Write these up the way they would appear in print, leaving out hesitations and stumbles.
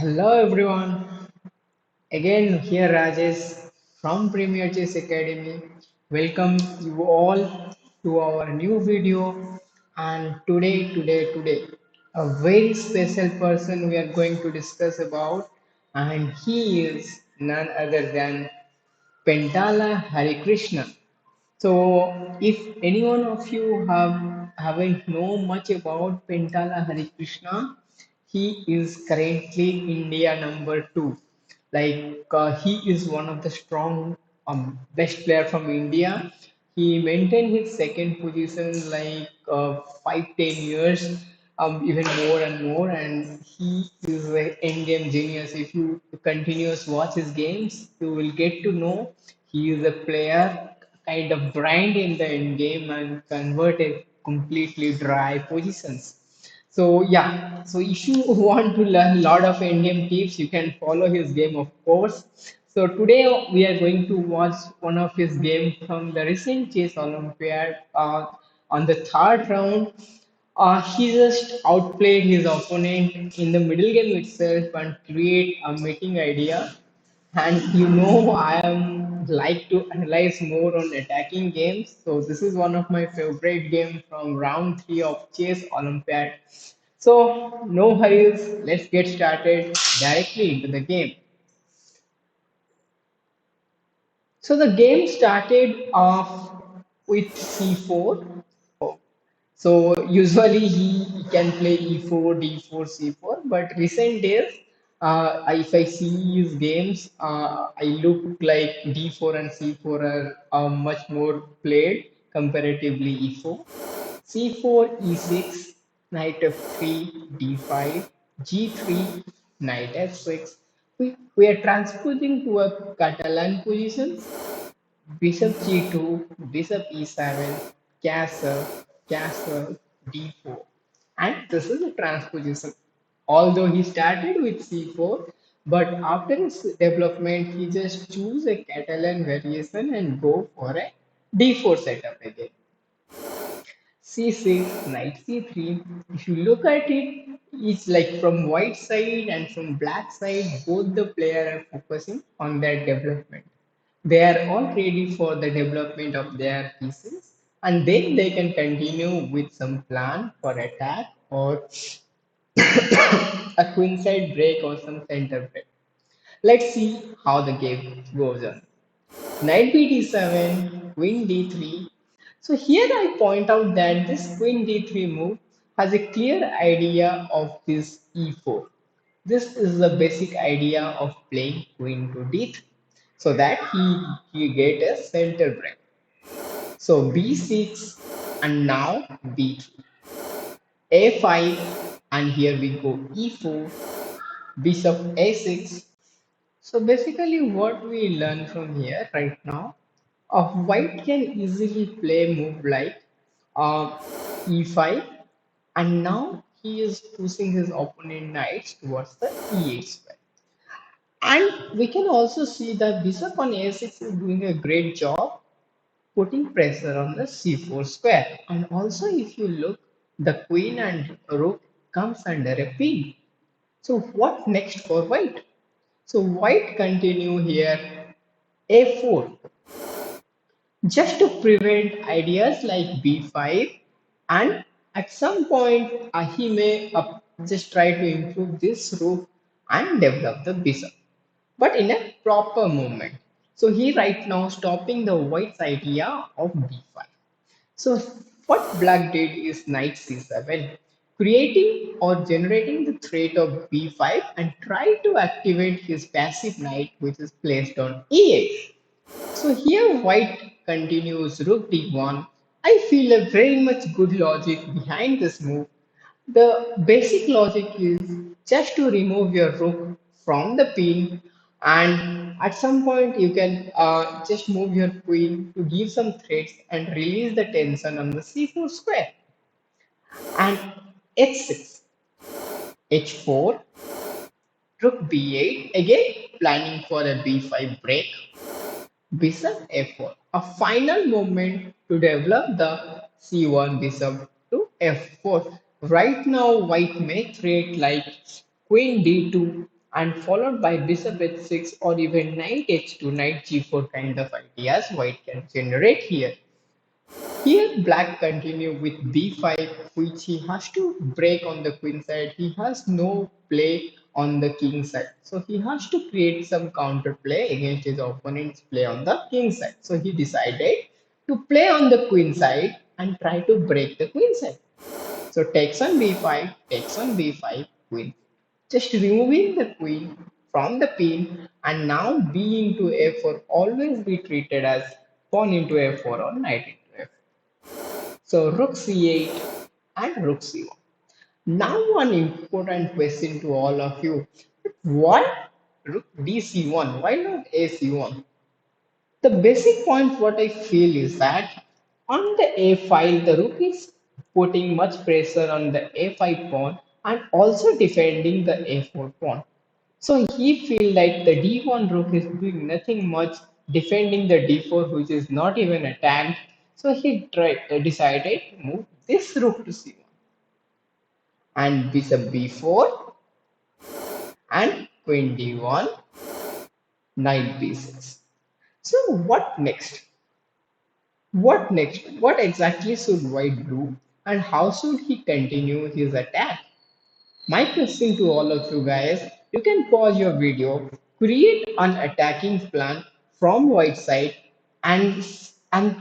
Hello everyone. Again here Rajesh from Premier Chess Academy. Welcome you all to our new video and today a very special person we are going to discuss about and he is none other than Pentala Harikrishna. So, if any one of you haven't know much about Pentala Harikrishna, he is currently India number two. He is one of the strong best player from India. He maintained his second position 5 10 years, even more and more. And he is an endgame genius. If you continuous watch his games, you will get to know he is a player kind of grind in the end game and converted completely dry positions. So yeah, so if you want to learn a lot of Indian tips, you can follow his game, of course. So today we are going to watch one of his games from the recent chess Olympiad. On the third round, he just outplayed his opponent in the middle game itself and create a mating idea. And I am like to analyze more on attacking games. So this is one of my favorite games from round three of Chess Olympiad. So no hurries, let's get started directly into the game. So the game started off with c4. So usually he can play e4, d4, c4, but recent days, if I see his games, I look like d4 and c4 are much more played comparatively e4. c4, e6, knight f3, d5, g3, knight f6. We are transposing to a Catalan position. Bishop g2, bishop e7, castle, castle, d4. And this is a transposition. Although he started with c4, but after his development, he just choose a Catalan variation and go for a d4 setup again. c6, knight c3. If you look at it, it's like from white side and from black side, both the player are focusing on their development. They are all ready for the development of their pieces, and then they can continue with some plan for attack or a queenside break or some center break. Let's see how the game goes on. Knight b d7, queen d3. So here I point out that this queen d3 move has a clear idea of this e4. This is the basic idea of playing queen to d3 so that he get a center break. So b6 and now b3, a5 and here we go e4, bishop a6. So basically what we learn from here right now, white can easily play move like uh, e5 and now he is pushing his opponent knights towards the e8 square. And we can also see that bishop on a6 is doing a great job putting pressure on the c4 square. And also if you look, the queen and rook comes under a pin. So what next for white? So white continue here a4 just to prevent ideas like b5 and at some point he may just try to improve this rook and develop the bishop but in a proper movement. So he right now stopping the white's idea of b5. So what black did is knight c7, creating or generating the threat of b5 and try to activate his passive knight which is placed on e8. So here white continues rook d1. I feel a very much good logic behind this move. The basic logic is just to remove your rook from the pin, and at some point you can just move your queen to give some threats and release the tension on the c4 square. And h6, h4, rook b8, again planning for a b5 break, bishop f4, a final movement to develop the c1 bishop to f4. Right now, white may threat like queen d2 and followed by bishop h6 or even knight h2, knight g4 kind of ideas white can generate here. Here black continue with b5, which he has to break on the queen side. He has no play on the king side. So he has to create some counter play against his opponent's play on the king side. So he decided to play on the queen side and try to break the queen side. So takes on b5, takes on b5, queen. Just removing the queen from the pin, and now b into a4 always be treated as pawn into a4 or knight into a4. So rook c8 and rook c1. Now one important question to all of you. Why rook dc1? Why not ac1? The basic point what I feel is that on the a file the rook is putting much pressure on the a5 pawn and also defending the a4 pawn. So he feel like the d1 rook is doing nothing much defending the d4 which is not even attacked. So he decided to move this rook to c1 and bishop b4 and queen d1, knight b6. So what next? What next? What exactly should white do and how should he continue his attack? My question to all of you guys, you can pause your video, create an attacking plan from white side and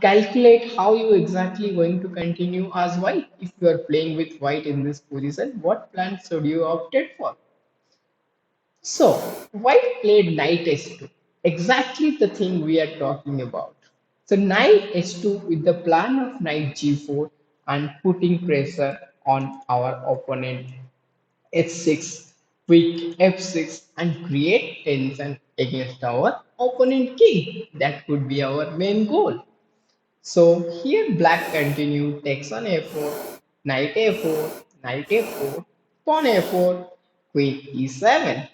calculate how you exactly going to continue as white. If you are playing with white in this position, what plan should you opted for? So, white played knight h2, exactly the thing we are talking about. So, knight h2 with the plan of knight g4 and putting pressure on our opponent h6, with f6 and create tension against our opponent king. That could be our main goal. So, here black continue takes on a4, knight a4, knight a4, pawn a4, queen e7.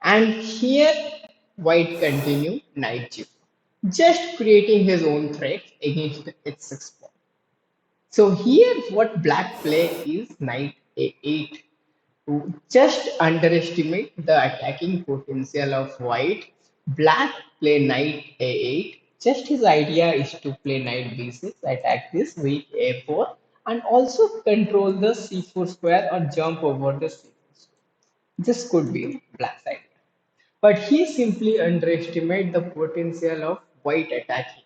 And here white continue knight g4, just creating his own threat against the h6 pawn. So here what black play is knight a8 to just underestimate the attacking potential of white. Black play knight a8. Just his idea is to play knight b6, attack this with a4, and also control the c4 square or jump over the c4 square. This could be black's idea. But he simply underestimated the potential of white attacking.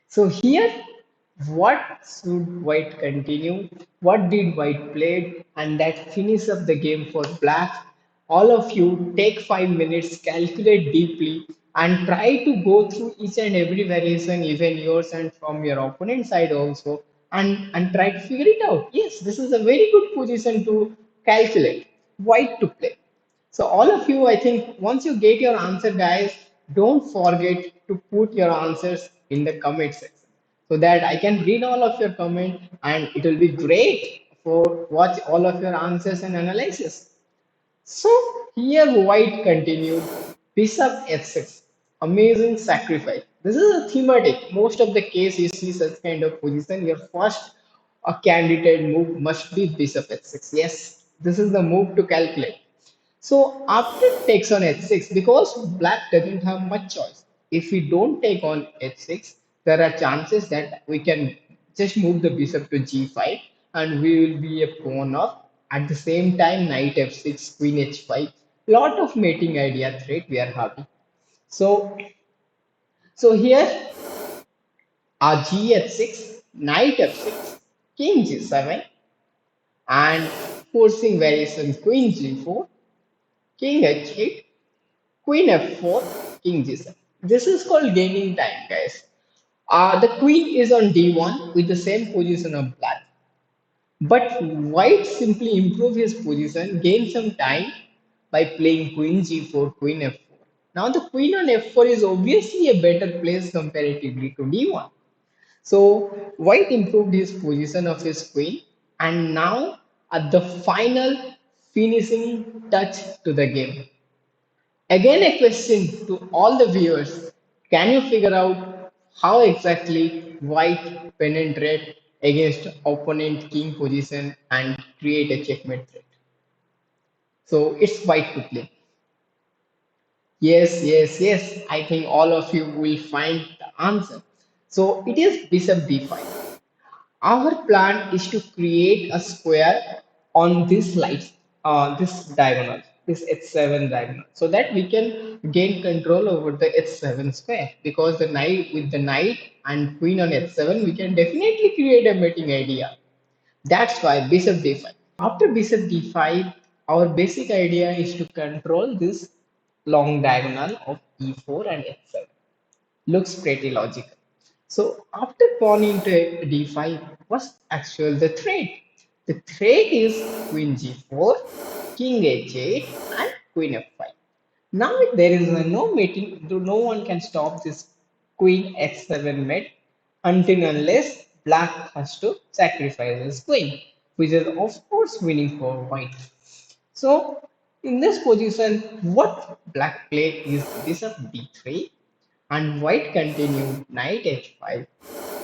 So here, what should white continue? What did white play? And that finish up the game for black. All of you take 5 minutes, calculate deeply, and try to go through each and every variation, even yours and from your opponent side also, and try to figure it out. Yes, this is a very good position to calculate. White to play. So all of you, I think once you get your answer, guys, don't forget to put your answers in the comment section so that I can read all of your comment and it will be great for watch all of your answers and analysis. So here white continued bishop f6. Amazing sacrifice. This is a thematic. Most of the case you see such kind of position. Your first candidate move must be bishop f6. Yes, this is the move to calculate. So after takes on h6, because black doesn't have much choice. If we don't take on h6, there are chances that we can just move the bishop to g5 and we will be a pawn of at the same time knight f6, queen h5. Lot of mating idea threat we are having. So so here g h6, knight f6, king g7, and forcing variation queen g4, king h8, Queen f4, king g7. This is called gaining time, guys. The queen is on d1 with the same position of black. But white simply improve his position, gain some time by playing queen g4, queen f4. Now the queen on f4 is obviously a better place comparatively to d1. So white improved his position of his queen and now at the final finishing touch to the game. Again, a question to all the viewers. Can you figure out how exactly white penetrate against opponent king position and create a checkmate threat? So it's white to play. Yes, yes, yes. I think all of you will find the answer. So it is bishop d5. Our plan is to create a square on this slice, this diagonal, this h7 diagonal, so that we can gain control over the h7 square. Because the knight with the knight and queen on h7, we can definitely create a mating idea. That's why bishop d5. After bishop d5, our basic idea is to control this long diagonal of e4 and h7. Looks pretty logical. So after pawn into d5, what's actual the threat? The threat is queen g4, king h8, and queen f5. Now there is no mating, no one can stop this queen h7 mate until unless black has to sacrifice his queen, which is of course winning for white. So in this position, what black play is bishop d3 and white continued knight h5,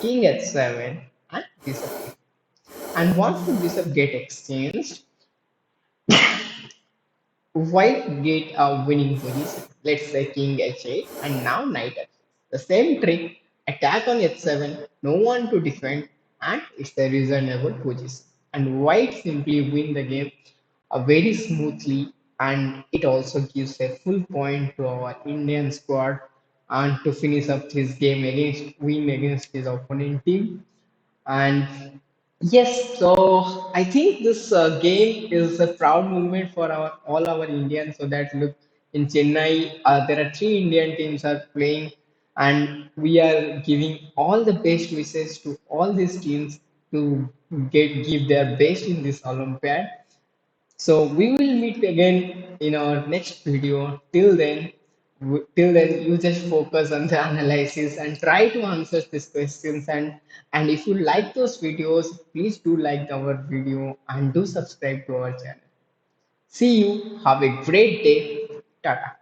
king h7, and bishop e4. And once the bishop get exchanged, white get a winning position. Let's say king h8 and now knight f6. The same trick, attack on h7, no one to defend, and it's a reasonable position. And white simply win the game very smoothly, and it also gives a full point to our Indian squad and to finish up this game against win against his opponent team. And yes, so I think this game is a proud moment for our all our Indians. So that look in Chennai, there are three Indian teams are playing, and we are giving all the best wishes to all these teams to give their best in this Olympiad. So we will meet again in our next video. Till then, you just focus on the analysis and try to answer these questions. And if you like those videos, please do like our video and do subscribe to our channel. See you. Have a great day. Tata.